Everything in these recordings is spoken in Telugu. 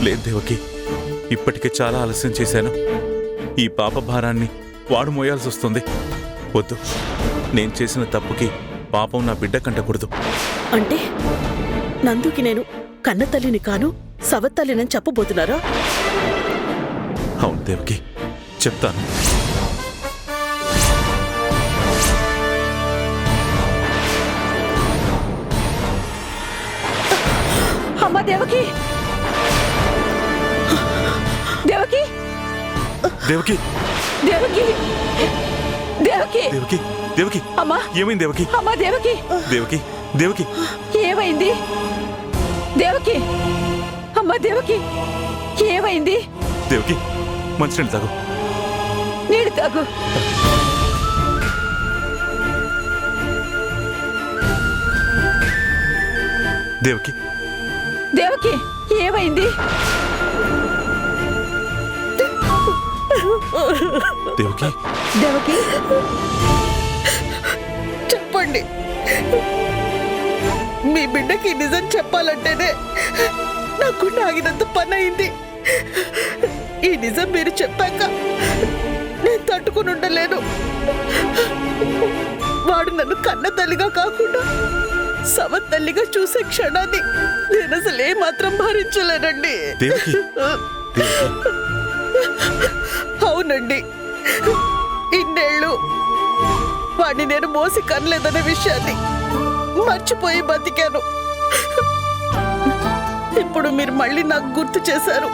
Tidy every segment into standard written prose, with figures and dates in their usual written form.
లేదు దేవకి, ఇప్పటికే చాలా ఆలస్యం చేశాను. ఈ పాప భారాన్ని వాడు మోయాల్సి వస్తుంది. వద్దు, నేను చేసిన తప్పుకి పాపం నా బిడ్డ కంటకూడదు. అంటే నందుకి నేను కన్న తల్లిని కాను, సవత్తల్లినని చెప్పబోతున్నారా? అవును దేవకి, చెప్తాను. అమ్మా దేవకి, దేవకి, దేవకి, దేవకి, దేవకి, దేవకి, దేవకి, అమ్మా ఏమైంది దేవకి? అమ్మా దేవకి, దేవకి, దేవకి, ఏమైంది? దేవకి, అమ్మా దేవకి, ఏమైంది? దేవకి, మంచినీళ్ళు తాగు. నీళ్ళు తాగు. దేవకి, దేవకి, ఏమైంది? దేవకి, దేవకి, చెప్పండి. మీ బిడ్డకి నిజం చెప్పాలంటేనే నాకు నాగినంత పని అయింది. ఈ నిజం మీరు చెప్పాక నేను తట్టుకుని ఉండలేను. వాడు నన్ను కన్న తల్లిగా కాకుండా సవత్తల్లిగా చూసే క్షణాన్ని నేను అసలు ఏమాత్రం భరించలేనండి. దేవకి, దేవకి, అవునండి, ఇన్నేళ్ళు వాడిని నేను మోసి కనలేదనే విషయాన్ని మర్చిపోయి బతికాను. ఇప్పుడు మీరు మళ్ళీ నాకు గుర్తు చేశారు.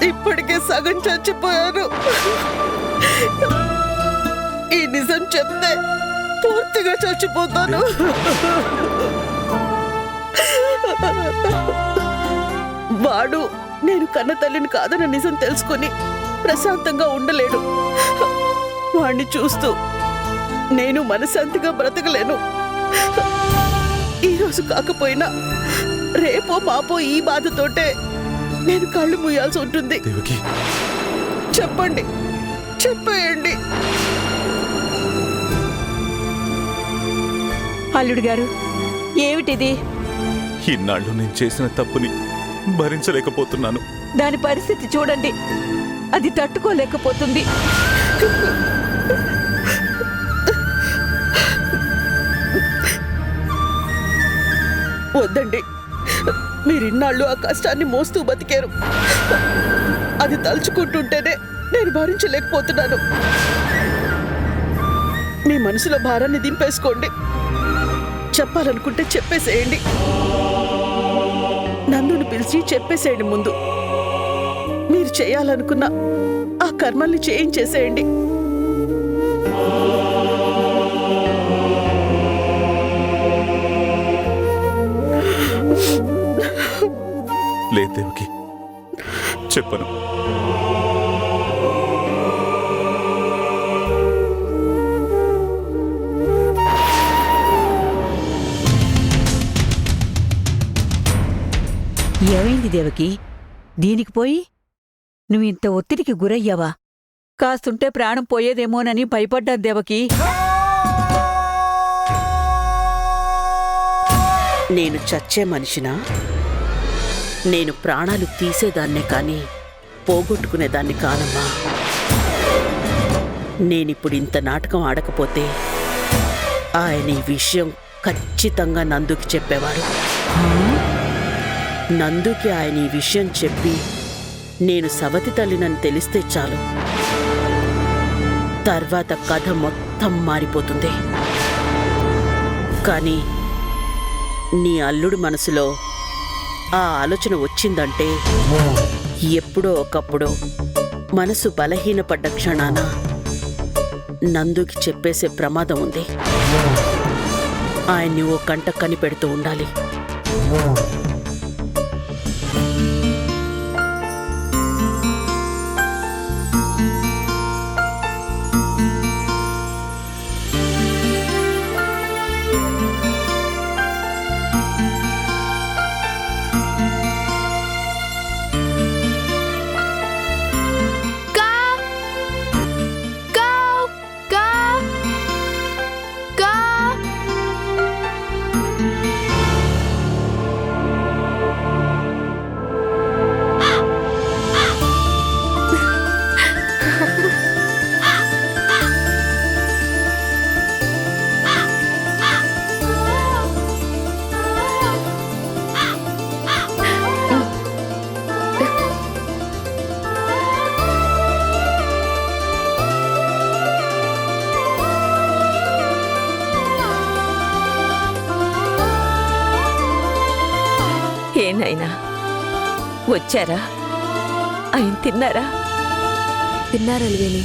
ఇప్పటికే సగం చచ్చిపోయాను. ఈ నిజం చెప్తే పూర్తిగా చచ్చిపోతాను. వాడు నేను కన్న తల్లిని కాదన్న నిజం తెలుసుకొని ప్రశాంతంగా ఉండలేడు. వాణ్ణి చూస్తూ నేను మనశాంతిగా బ్రతకలేను. ఈరోజు కాకపోయినా రేపో మాపో ఈ బాధతోటే నేను కళ్ళు మూయాల్సి ఉంటుంది. దేవకి, చెప్పండి, చెప్పేయండి. అల్లుడు గారు, ఏమిటిది? ఇన్నాళ్ళు నేను చేసిన తప్పుని భరించలేకపోతున్నాను. దాని పరిస్థితి చూడండి, అది తట్టుకోలేకపోతుంది. వద్దండి, మీరిన్నాళ్ళు ఆ కష్టాన్ని మోస్తూ బతికారు. అది తలుచుకుంటుంటేనే నేను భరించలేకపోతున్నాను. మీ మనసులో భారాన్ని దింపేసుకోండి. చెప్పాలనుకుంటే చెప్పేసేయండి. నందుని పిలిచి చెప్పేసేయండి. ముందు మీరు చేయాలనుకున్న ఆ కర్మల్ని చేయించేసేయండి. లేదు దేవకి, చెప్పను. ఏమైంది దేవకి? దీనికి పోయి నువ్వు ఇంత ఒత్తిడికి గురయ్యావా? కాస్తుంటే ప్రాణం పోయేదేమోనని భయపడ్డాను దేవకి. నేను చచ్చే మనిషినా? నేను ప్రాణాలు తీసేదాన్నే కానీ పోగొట్టుకునేదాన్ని కానమ్మా. నేనిప్పుడు ఇంత నాటకం ఆడకపోతే ఆయన ఈ విషయం ఖచ్చితంగా నందుకి చెప్పేవాడు. నందుకి ఆయన ఈ విషయం చెప్పి నేను సవతి తల్లినని తెలిస్తే చాలు, తర్వాత కథ మొత్తం మారిపోతుంది. కానీ నీ అల్లుడు మనసులో ఆ ఆలోచన వచ్చిందంటే ఎప్పుడో ఒకప్పుడు మనసు బలహీనపడ్డ క్షణాన నందుకి చెప్పేసే ప్రమాదం ఉంది. ఆయన్ని ఓ కంట కనిపెడుతూ ఉండాలి. వచ్చారా? ఆయన తిన్నారా? తిన్నారలివేణి.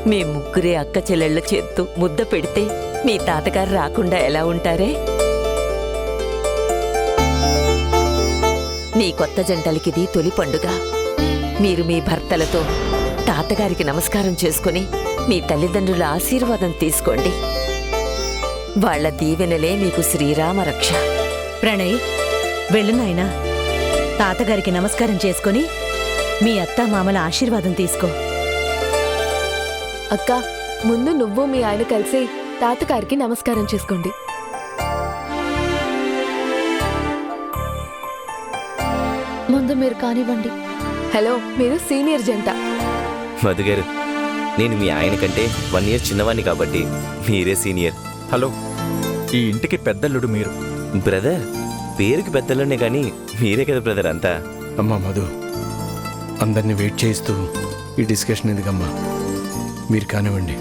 మీ ముగ్గురే అక్క చెల్లెళ్ళ చేత్తో ముద్ద పెడితే మీ తాతగారు రాకుండా ఎలా ఉంటారే? మీ కొత్త జంటలకిది తొలి పండుగ. మీరు మీ భర్తలతో తాతగారికి నమస్కారం చేసుకుని మీ తల్లిదండ్రుల ఆశీర్వాదం తీసుకోండి. వాళ్ళ దీవెనలే మీకు శ్రీరామ రక్ష. ప్రణయ్, వెళ్ళు నాయనా. తాతగారికి నమస్కారం చేసుకుని మీ అత్తామామల ఆశీర్వాదం తీసుకో. అక్క, ముందు నువ్వు మీ ఆయన కలిసి తాతగారికి నమస్కారం చేసుకోండి. ముందు మీరు కానివ్వండి. హలో, మీరు సీనియర్ జంట. మధుగారు, నేను మీ ఆయన కంటే 1 ఇయర్ చిన్నవాణ్ణి కాబట్టి మీరే సీనియర్. హలో, ఈ ఇంటికి పెద్దల్లుడు మీరు. బ్రదర్, పేరుకి పెద్దలోనే కానీ మీరే కదా బ్రదర్ అంతా. అమ్మా మధు, అందరినీ వెయిట్ చేయిస్తూ ఈ డిస్కషన్ ఎందుకమ్మా, మీరు కానివ్వండి.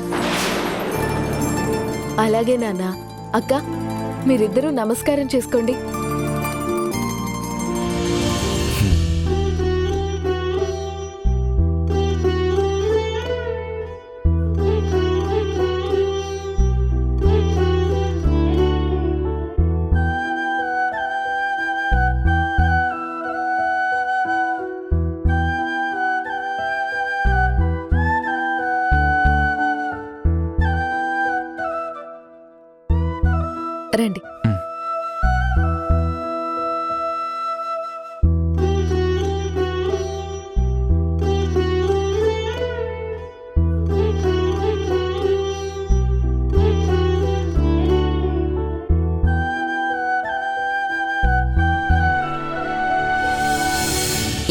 అలాగే నాన్న. అక్క, మీరిద్దరూ నమస్కారం చేసుకోండి. రండి.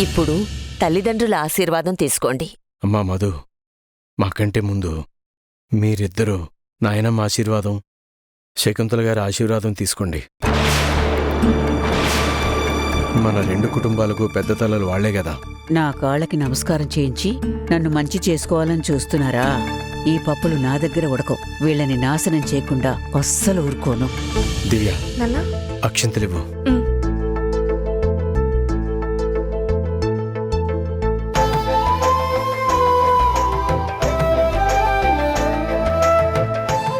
ఇప్పుడు తల్లిదండ్రుల ఆశీర్వాదం తీసుకోండి. అమ్మా మధు, మాకంటే ముందు మీరిద్దరూ నాయనమ్మ ఆశీర్వాదం, శకుంతల గారి ఆశీర్వాదం తీసుకోండి. మన 2 కుటుంబాలకు పెద్ద తలలు వాళ్లే కదా. నా కాళ్ళకి నమస్కారం చేయించి నన్ను మంచి చేసుకోవాలని చూస్తున్నారా? ఈ పప్పులు నా దగ్గర ఉడకవు. వీళ్ళని నాశనం చేయకుండా అస్సలు ఊరుకోను. దివ్య, నాన్న, అక్షింతలివ్వు.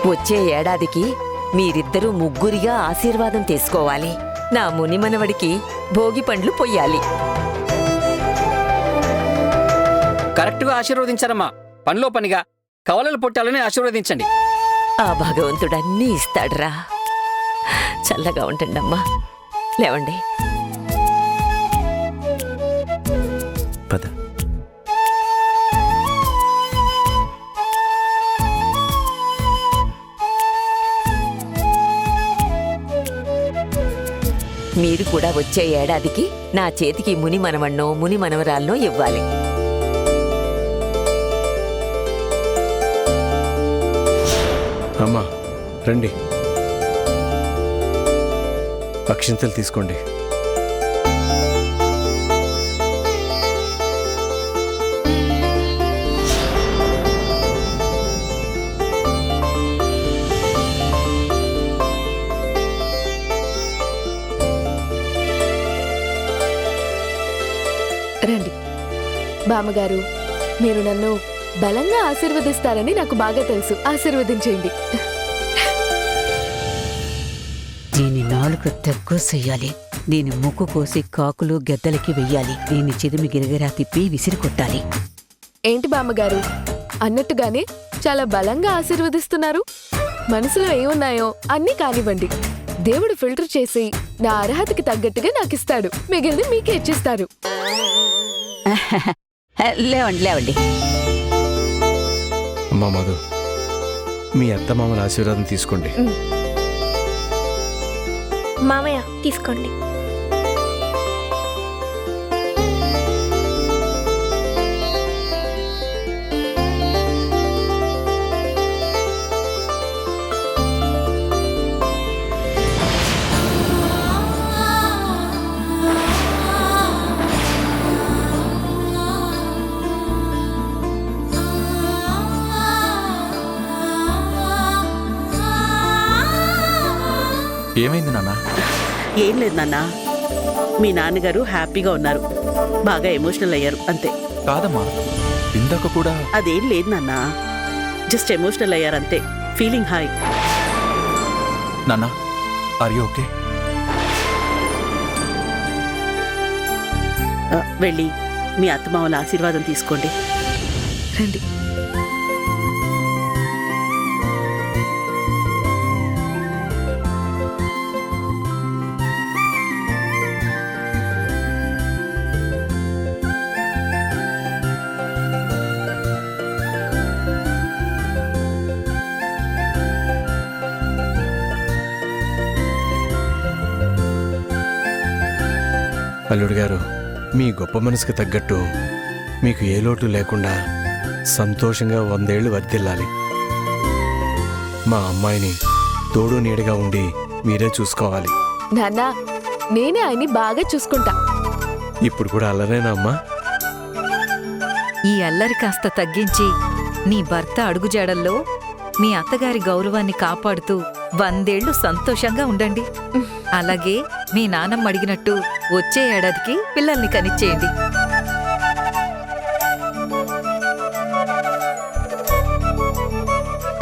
వచ్చే ఏడాదికి మీరిద్దరూ ముగ్గురిగా ఆశీర్వాదం తీసుకోవాలి. నా మునిమనవడికి భోగి పండ్లు పొయ్యాలి. కరెక్ట్గా ఆశీర్వదించారమ్మా. పనిలో పనిగా కవలలు పొట్టాలని ఆశీర్వదించండి. ఆ భగవంతుడన్నీ ఇస్తాడ్రా. చల్లగా ఉంటండమ్మా. లేవండి. పద. మీరు కూడా వచ్చే ఏడాదికి నా చేతికి ముని మనవణ్ణో ముని మనవరాలనో ఇవ్వాలి. అమ్మా రండి, అక్షింతలు తీసుకోండి. రండి. బామ్మగారు, మీరు నన్ను బలంగా ఆశీర్వదిస్తారని నాకు బాగా తెలుసు. ఆశీర్వదించేయండి. దీని నాలుగు తెగ్గోసెయ్యాలి. దీని ముక్కు కోసి కాకులు గెద్దలకి వెయ్యాలి. దీన్ని చిదిమి గిరిగిరా తిప్పి విసిరి కొట్టాలి. ఏంటి బామ్మగారు, అన్నట్టుగానే చాలా బలంగా ఆశీర్వదిస్తున్నారు. మనసులో ఏమున్నాయో అన్నీ కానివ్వండి. దేవుడు ఫిల్టర్ చేసి నా అర్హతకి తగ్గట్టుగా నాకిస్తాడు. మిగిలిన మీకే ఇచ్చిస్తారు. లేవండి లేవండి. అమ్మా మధు, మీ అత్తమామల ఆశీర్వాదం తీసుకోండి. మామయ్య తీసుకోండి. ఏమైంది నాన్న? ఏం లేదు నాన్న, మీ నాన్నగారు హ్యాపీగా ఉన్నారు, బాగా ఎమోషనల్ అయ్యారు అంతే. కాదమ్మా, ఇందాక కూడా. అదేం లేదు నాన్న, జస్ట్ ఎమోషనల్ అయ్యారు అంతే, ఫీలింగ్ హై. నాన్న, ఆర్ యు ఓకే? వెళ్ళి మీ అత్తమామల ఆశీర్వాదం తీసుకోండి, రండి. అల్లుడు గారు, మీ గొప్ప మనసుకు తగ్గట్టు మీకు ఏ లోటు లేకుండా సంతోషంగా 100 ఏళ్ళు వర్ధిల్లాలి. మా అమ్మాయిని తోడు నీడగా ఉండి మీరే చూసుకోవాలి. నాన్న, నేనే ఆయన్ని బాగా చూసుకుంటా. ఇప్పుడు కూడా అల్లరేనా అమ్మా? ఈ అల్లరి కాస్త తగ్గించి నీ భర్త అడుగుజాడల్లో మీ అత్తగారి గౌరవాన్ని కాపాడుతూ 100 ఏళ్ళు సంతోషంగా ఉండండి. అలాగే మీ నాన్నమ్మ అడిగినట్టు వచ్చే ఏడాదికి పిల్లల్ని కనిచ్చేయండి.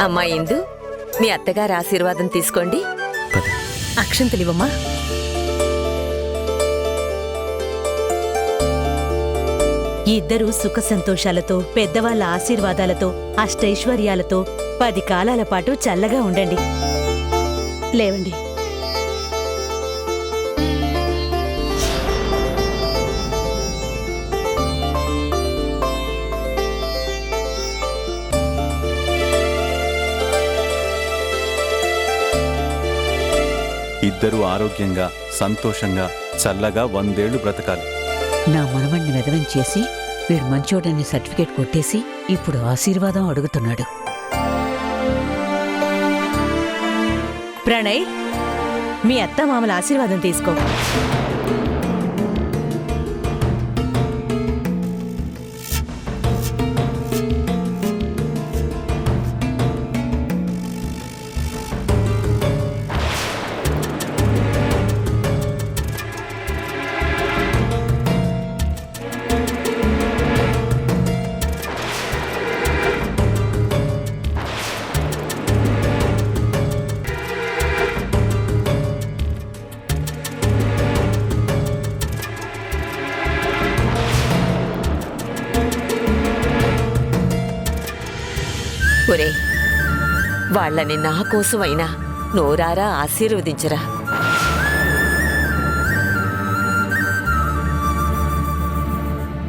అమ్మా ఇందు, మీ అత్తగారి ఆశీర్వాదం తీసుకోండి. అక్షంతలివమ్మా. ఇద్దరూ సుఖ సంతోషాలతో, పెద్దవాళ్ళ ఆశీర్వాదాలతో, అష్టైశ్వర్యాలతో 10 కాలాల పాటు చల్లగా ఉండండి. లేవండి. ఇద్దరూ ఆరోగ్యంగా, సంతోషంగా, చల్లగా 100 ఏళ్ళు బ్రతకాలి. నా మనవణ్ణి వెధవం చేసి వీడు మంచోడని సర్టిఫికేట్ కొట్టేసి ఇప్పుడు ఆశీర్వాదం అడుగుతున్నాడు. ప్రణయ్, మీ అత్తమామల ఆశీర్వాదం తీసుకో. ఒరే, వాళ్ళని నా కోసమైనా నోరారా ఆశీర్వదించరా.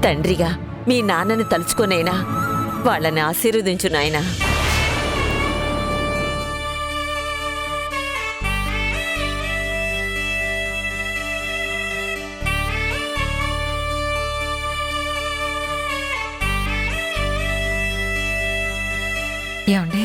తండ్రిగా మీ నాన్నని తలుచుకొనైనా వాళ్ళని ఆశీర్వదించు నాయనా. ఏమండి,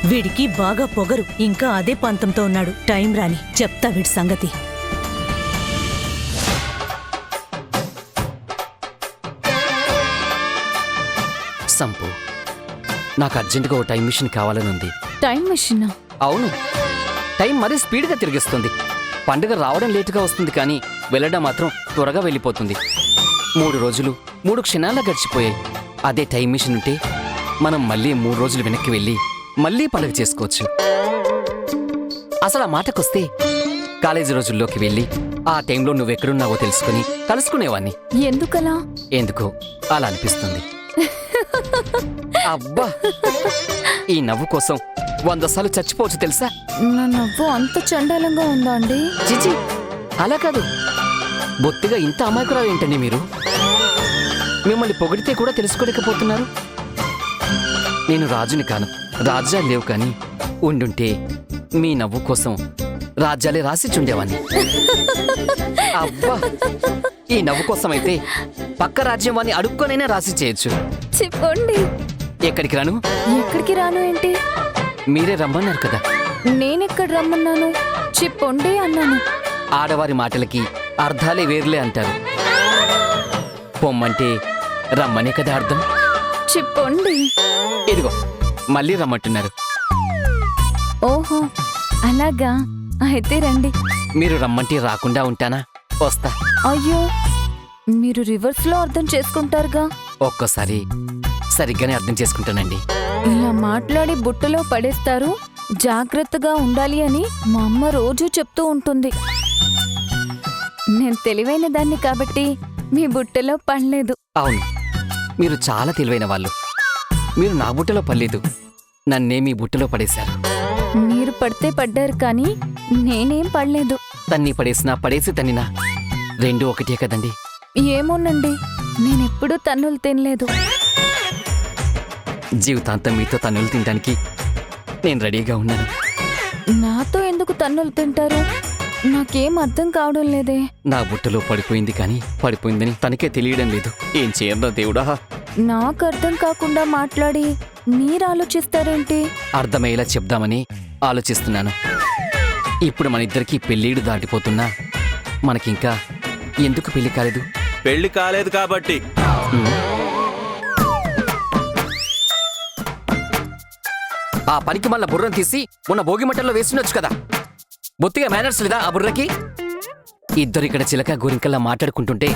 వీడికి బాగా పొగరు, ఇంకా అదే పంతంతో ఉన్నాడు. టైం రాని చెప్తా వీడి సంగతి. సంపు, నాకు అర్జెంటుగా ఓ టైం మిషన్ కావాలని ఉంది. Time machine? అవును, టైం మరీ స్పీడ్గా తిరిగిస్తుంది. పండుగ రావడం లేటుగా వస్తుంది, కానీ వెళ్ళడం మాత్రం త్వరగా వెళ్ళిపోతుంది. 3 రోజులు 3 క్షణాల్లో గడిచిపోయాయి. అదే టైం మిషన్ ఉంటే మనం మళ్ళీ 3 రోజులు వెనక్కి వెళ్ళి మళ్ళీ పండుగ చేసుకోవచ్చు. అసలు ఆ మాటకొస్తే కాలేజీ రోజుల్లోకి వెళ్ళి ఆ టైంలో నువ్వెక్కడున్నావో తెలుసుకుని కలుసుకునేవాణ్ణి. ఎందుకలా? ఎందుకో అలా అనిపిస్తుంది. అబ్బా, ఈ నవ్వు కోసం 100 సార్లు చచ్చిపోవచ్చు తెలుసా? నా నవ్వు అంత చండాలంగా ఉందా అండి? జిజి, అలా కాదు. బొత్తిగా ఇంత అమాయకురాలు ఏంటండి మీరు? మిమ్మల్ని పొగిడితే కూడా తెలుసుకోలేకపోతున్నారు. నేను రాజుని కాను, రాజ్యాలు లేవు, కానీ ఉండుంటే మీ నవ్వు కోసం రాజ్యాలే రాసిచ్చుండేవాణ్ణి. అబ్బా, ఈ నవ్వు కోసమైతే పక్క రాజ్యం వాణ్ణి అడుక్కొనైనా రాసిచ్చేయచ్చు. చెప్పండి. ఎక్కడికి రాను? ఎక్కడికి రాను ఏంటి? మీరే రమ్మన్నారు కదా. నేనెక్కడ రమ్మన్నాను? చెప్పండి అన్నాను. ఆడవారి మాటలకి అర్థాలే వేర్లే అంటారు. పొమ్మంటే రమ్మనే కదా అర్థం. చెప్పండి. ఇదిగో మళ్ళీ రమ్మంటున్నారు. ఓహో అలాగా, అయితే రండి. మీరు రమ్మంటే రాకుండా ఉంటానా? వస్తా. అయ్యో, మీరు రివర్స్ లో అర్థం చేసుకుంటారుగా. ఒక్కోసారి సరిగ్గానే అర్థం చేసుకుంటానండి. ఇలా మాట్లాడి బుట్టలో పడేస్తారు, జాగ్రత్తగా ఉండాలి అని మా అమ్మ రోజూ చెప్తూ ఉంటుంది. నేను తెలివైన దాన్ని కాబట్టి మీ బుట్టలో పడలేదు. అవును, మీరు చాలా తెలివైన వాళ్ళు. మీరు నా బుట్టలో పడలేదు, నన్నే మీ బుట్టలో పడేశారు. మీరు పడితే పడ్డారు కానీ నేనేం పడలేదు. తన్ని పడేసినా పడేసి తన్నినా రెండూ ఒకటే కదండి. ఏమోనండి, నేనెప్పుడూ తన్నులు తినలేదు. జీవితాంతం మీతో తన్నులు తినడానికి నేను రెడీగా ఉన్నాను. నాతో ఎందుకు తన్నులు తింటారు? నాకేం అర్థం కావడం లేదే. నా బుట్టలో పడిపోయింది కానీ పడిపోయిందని తనకే తెలియడం లేదు. ఏం చేయను దేవుడా? నాకు అర్థం కాకుండా మాట్లాడి మీరు ఆలోచిస్తారేంటి? అర్థమయ్యేలా చెప్దామని ఆలోచిస్తున్నాను. ఇప్పుడు మన ఇద్దరికి పెళ్ళీడు దాటిపోతున్నా మనకింకా ఎందుకు పెళ్లి కాలేదు? పెళ్లి కాలేదు కాబట్టి. ఆ పనికి మళ్ళా బుర్రను తీసి మొన్న భోగి మంటల్లో వేస్తుండొచ్చు కదా. బొత్తిగా మేనర్స్ లేదా ఆ బుర్రకి? ఇద్దరు ఇక్కడ చిలక గోరింకల్లా మాట్లాడుకుంటుంటే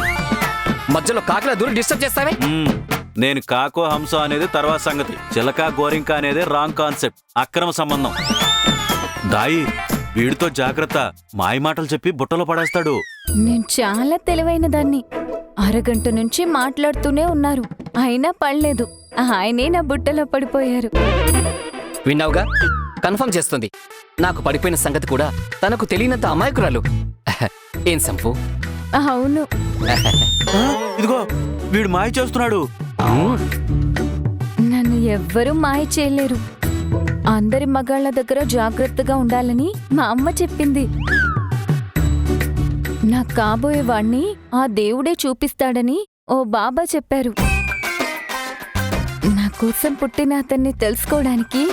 మధ్యలో కాకిలా దూరం డిస్టర్బ్ చేస్తావే? నేను కాకో హంస అనేది తర్వాత సంగతి. చిలక గోరింక అనేది రాంగ్ కాన్సెప్ట్, అక్రమ సంబంధం. దాయి, వీడితో జాగ్రత్త. మాయ మాటలు చెప్పి బుట్టలో పడేస్తాడు. నేను చాలా తెలివైన దాన్ని. అరగంట నుంచి మాట్లాడుతూనే ఉన్నారు, అయినా పడలేదు. ఆయనే నా బుట్టలో పడిపోయారు. విన్నావుగా, కన్ఫర్మ్ చేస్తుంది. నాకు పడిపోయిన సంగతి కూడా తనకు తెలియనంత అమాయకురాలు. ఏం సంపు? అవును. ఇదిగో వీడు మాయ చేస్తున్నాడు. నన్ను ఎవ్వరూ మాయ చేయలేరు. అందరి మగాళ్ళ దగ్గర జాగ్రత్తగా ఉండాలని మా అమ్మ చెప్పింది. నా కాబోయేవాణ్ణి ఆ దేవుడే చూపిస్తాడని ఓ బాబా చెప్పారు. నా కోసం పుట్టిన అతన్ని తెలుసుకోవడానికి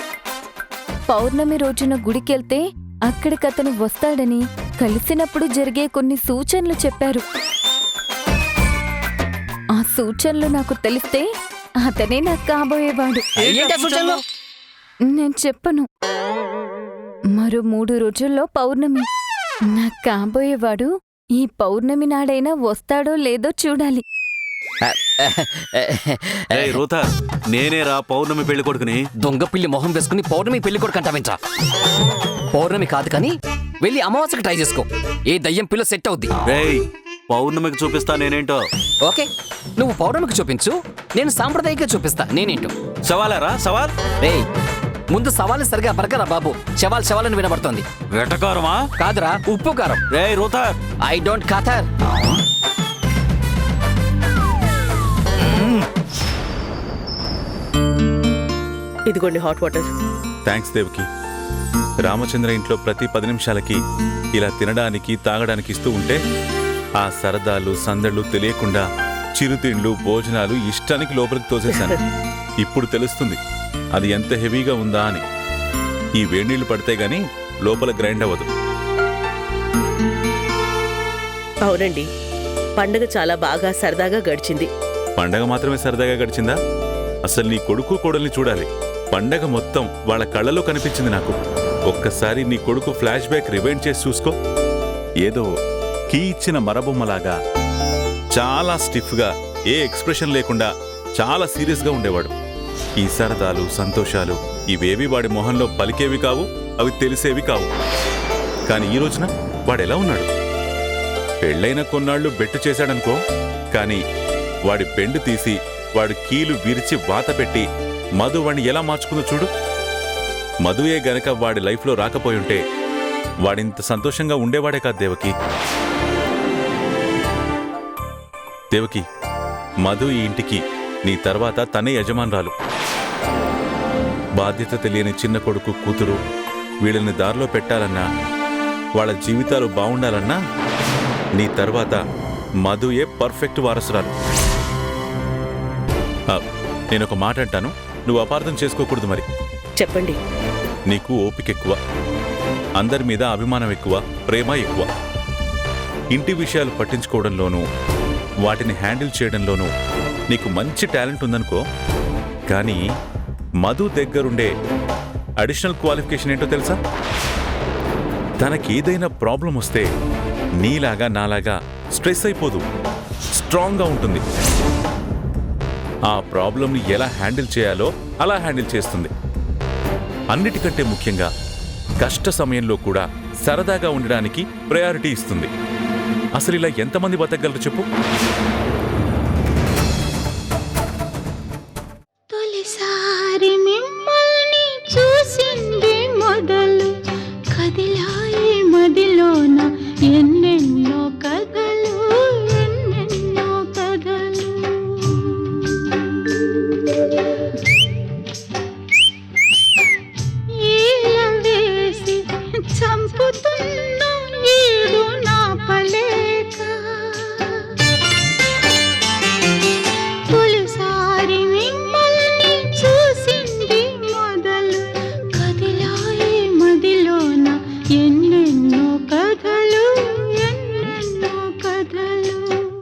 పౌర్ణమి రోజున గుడికెళ్తే అక్కడికతను వస్తాడని, కలిసినప్పుడు జరిగే కొన్ని సూచనలు చెప్పారు. ఆ సూచనలు నాకు తెలిస్తే అతనే నాకు కాబోయేవాడు. నేను చెప్పను. మరో 3 రోజుల్లో పౌర్ణమి. నాకు కాబోయేవాడు ఈ పౌర్ణమి నాడైనా వస్తాడో లేదో చూడాలి. రూతా, నేనేరా పౌర్ణమి పెళ్లి కొడుకుని. దొంగ పిల్లి మొహం వేసుకుని పౌర్ణమి పెళ్లి కొడుకు అంటావేంట్రా? పౌర్ణమి కాదు కానీ వెళ్ళి అమావాస్యకి ట్రై చేసుకో. ఏ దయ్యం పిల్ల సెట్ అవుద్ది. పౌర్ణమికి చూపిస్తా నేనేంటో. ఓకే, నువ్వు పౌర్ణమికి చూపించు, నేను సాంప్రదాయిక చూపిస్తా నేనేంటో. సవాలారా సవాల్? రేయ్, ముందు సవాలు సరిగా పరకరా బాబు. శవాలని వినబడుతోంది. వెటకారమా? కాదురా, ఉప్పు కారం. రేయ్ రూతా, ఐ డోంట్ కాథర్. ఇదిగోండి hot water. Thanks Devki. Ramachandra ఇంట్లో ప్రతి 10 నిమిషాలకి ఇలా తినడానికి తాగడానికి ఇస్తూ ఉంటే ఆ సరదాలు సందళ్ళు తెలియకుండా చిరుతిండ్లు భోజనాలు ఇష్టానికి లోపలికి తోసేశాను. ఇప్పుడు తెలుస్తుంది అది ఎంత హెవీగా ఉందా అని. ఈ వేడినీళ్లు పడితే గాని లోపల గ్రైండ్ అవ్వదు. అవునండి, పండగ చాలా బాగా సరదాగా గడిచింది. పండగ మాత్రమే సరదాగా గడిచిందా? అసలు నీ కొడుకు కోడల్ని చూడాలి. పండగ మొత్తం వాళ్ళ కళ్ళలో కనిపించింది నాకు. ఒక్కసారి నీ కొడుకు ఫ్లాష్ బ్యాక్ రివైండ్ చేసి చూసుకో. ఏదో కీ ఇచ్చిన మరబొమ్మలాగా చాలా స్టిఫ్గా, ఏ ఎక్స్ప్రెషన్ లేకుండా చాలా సీరియస్గా ఉండేవాడు. ఈ సరదాలు సంతోషాలు ఇవేవి వాడి మొహంలో పలికేవి కావు, అవి తెలిసేవి కావు. కానీ ఈ రోజున వాడెలా ఉన్నాడు? పెళ్ళైన కొన్నాళ్లు బెట్టు చేశాడనుకో, కానీ వాడి బెండు తీసి వాడు కీలు విరిచి వాత పెట్టి మధు వాడిని ఎలా మార్చుకుందో చూడు. మధుయే గనక వాడి లైఫ్లో రాకపోయుంటే వాడింత సంతోషంగా ఉండేవాడే కాదు దేవకి. దేవకి, మధు ఈ ఇంటికి నీ తర్వాత తనే యజమానురాలు. బాధ్యత తెలియని చిన్న కొడుకు కూతురు వీళ్ళని దారిలో పెట్టాలన్నా వాళ్ళ జీవితాలు బాగుండాలన్నా నీ తర్వాత మధుయే పర్ఫెక్ట్ వారసురాలు. నేను ఒక మాట అంటాను, నువ్వు అపార్థం చేసుకోకూడదు. మరి చెప్పండి. నీకు ఓపిక ఎక్కువ, అందరి మీద అభిమానం ఎక్కువ, ప్రేమ ఎక్కువ. ఇంటి విషయాలు పట్టించుకోవడంలోనూ వాటిని హ్యాండిల్ చేయడంలోనూ నీకు మంచి టాలెంట్ ఉందనుకో. కానీ మధు దగ్గరుండే అడిషనల్ క్వాలిఫికేషన్ ఏంటో తెలుసా? తనకేదైనా ప్రాబ్లం వస్తే నీలాగా నాలాగా స్ట్రెస్ అయిపోదు, స్ట్రాంగ్గా ఉంటుంది. ఆ ప్రాబ్లంని ఎలా హ్యాండిల్ చేయాలో అలా హ్యాండిల్ చేస్తుంది. అన్నిటికంటే ముఖ్యంగా కష్ట సమయంలో కూడా సరదాగా ఉండడానికి ప్రయారిటీ ఇస్తుంది. అసలు ఇలా ఎంతమంది బతకగలరు చెప్పు?